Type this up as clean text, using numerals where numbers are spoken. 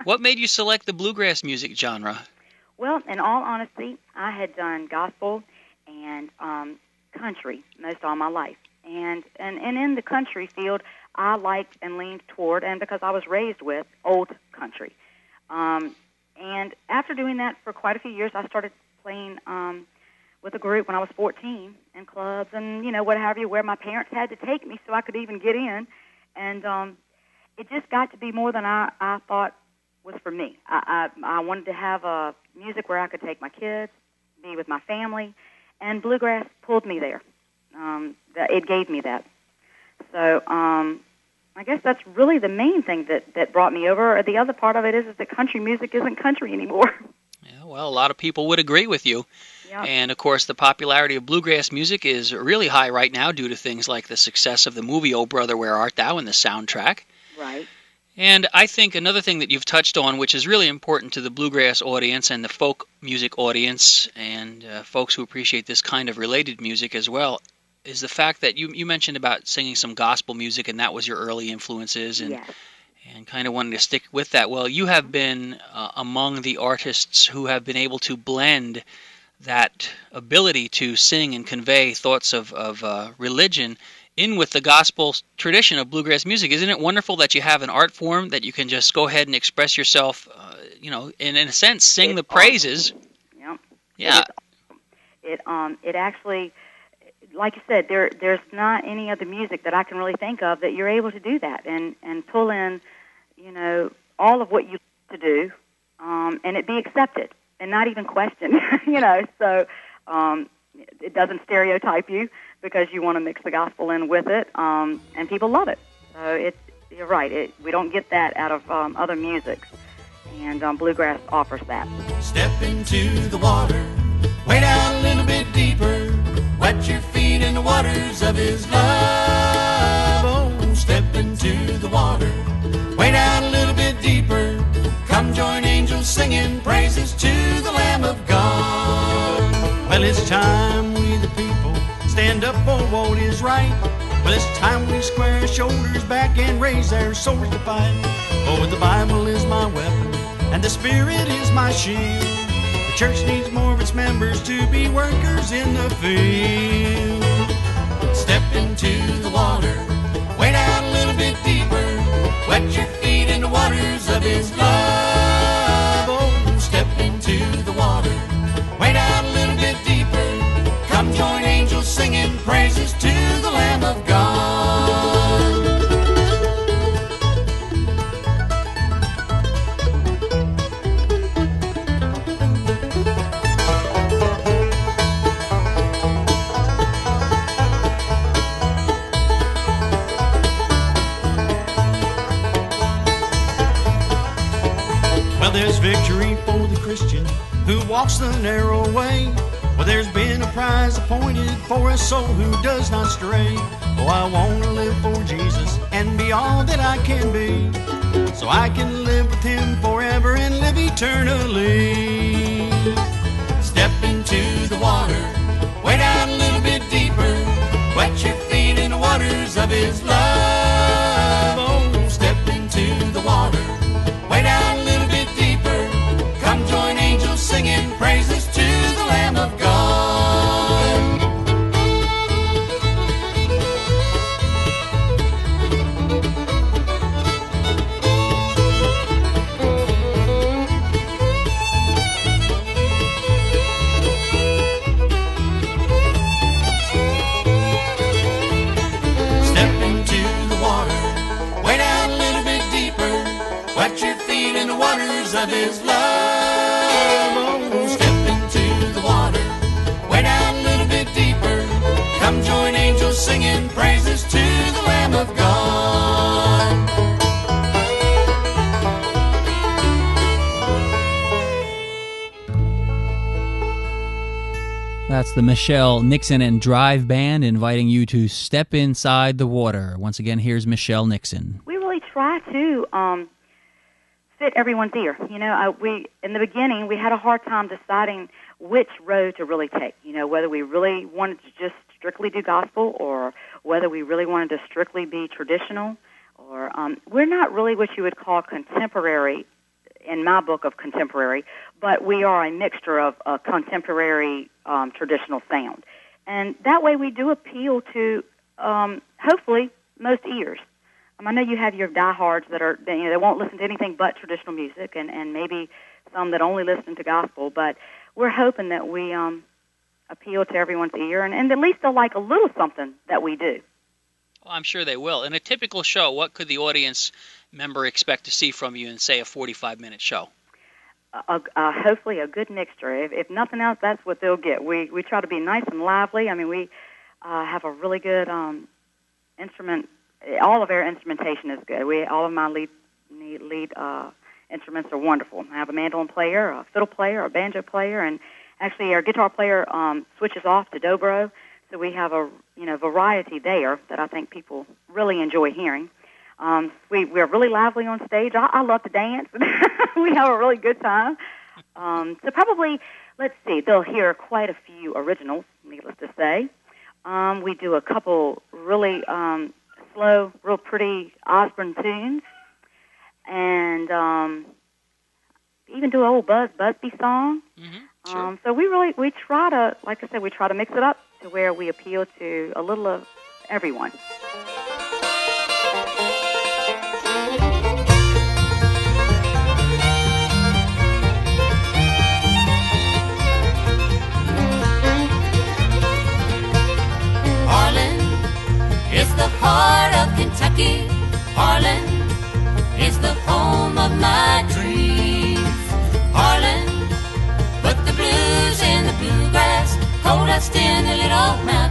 What made you select the bluegrass music genre? Well, in all honesty, I had done gospel and country most all my life. And in the country field, I liked and leaned toward, and because I was raised with, old country. And after doing that for quite a few years, I started playing with a group when I was 14 in clubs and, where my parents had to take me so I could even get in. And it just got to be more than I thought was for me. I wanted to have music where I could take my kids, be with my family, and bluegrass pulled me there. It gave me that. So I guess that's really the main thing that brought me over. The other part of it is that country music isn't country anymore. Yeah, well, a lot of people would agree with you. Yep. And, of course, the popularity of bluegrass music is really high right now due to things like the success of the movie Oh Brother, Where Art Thou and the soundtrack. Right. And I think another thing that you've touched on, which is really important to the bluegrass audience and the folk music audience and folks who appreciate this kind of related music as well, is the fact that you mentioned about singing some gospel music and that was your early influences and, Yes. and kind of wanting to stick with that. Well, you have been among the artists who have been able to blend that ability to sing and convey thoughts of religion in with the gospel tradition of bluegrass music. Isn't it wonderful that you have an art form that you can just go ahead and express yourself, and in a sense, sing the praises? Yep. Yeah. It actually, like you said, there's not any other music that I can really think of that you're able to do that and pull in, all of what you like to do, and it be accepted and not even questioned, so it doesn't stereotype you because you want to mix the gospel in with it, and people love it. So you're right, we don't get that out of other musics, and bluegrass offers that. Step into the water, way down a little bit deeper, wet your feet in the waters of His love. Oh, step into the water, way down a little bit deeper, come join angels singing praises to the Lamb of God. Well, it's time we the people stand up for what is right. Well, it's time we square our shoulders back and raise our swords to fight. Oh, the Bible is my weapon and the Spirit is my shield. The church needs more of its members to be workers in the field. Step into the water, way down a little bit deeper, wet your feet in the waters of His love. Oh, step into the water, way down a little bit deeper, come join angels singing praises to the Lamb of God. Well, there's victory for the Christian who walks the narrow way. Well, there's been a prize appointed for a soul who does not stray. Oh, I want to live for Jesus and be all that I can be, so I can live with Him forever and live eternally. Step into the water, way down a little bit deeper, wet your feet in the waters of His love. Oh, step into the water, way down a little bit deeper, come join angels singing praises to the Lamb of God. Step into the water, way down a little bit deeper, wet your feet in the waters of His love. Oh, step into the water, way down a little bit deeper, come join angels singing praises to the Lamb of God. That's the Michelle Nixon and Drive Band inviting you to step inside the water. Once again, here's Michelle Nixon. We really try to fit everyone's ear. We in the beginning we had a hard time deciding which road to really take. Whether we really wanted to just strictly do gospel or whether we really wanted to strictly be traditional. Or we're not really what you would call contemporary in my book of contemporary, but we are a mixture of contemporary traditional sound. And that way we do appeal to, hopefully, most ears. I know you have your diehards that are, they won't listen to anything but traditional music, and maybe some that only listen to gospel, but we're hoping that we appeal to everyone's ear, and at least they'll like a little something that we do. Well, I'm sure they will. In a typical show, what could the audience member expect to see from you in, say, a 45-minute show? Hopefully a good mixture. If nothing else, that's what they'll get. We try to be nice and lively. I mean, we have a really good instrument. All of our instrumentation is good. All of my lead instruments are wonderful. I have a mandolin player, a fiddle player, a banjo player, and actually our guitar player switches off to dobro. So we have a variety there that I think people really enjoy hearing. We're really lively on stage. I love to dance. We have a really good time. So probably, let's see, they'll hear quite a few originals, needless to say. We do a couple really slow, real pretty Osborne tunes, and even do an old Busby song. Mm-hmm, sure. So we try to, like I said, we try to mix it up to where we appeal to a little of everyone. It's the heart of Kentucky. Harlan is the home of my dreams. Harlan, put the blues in the bluegrass, coal dust in the little mountain.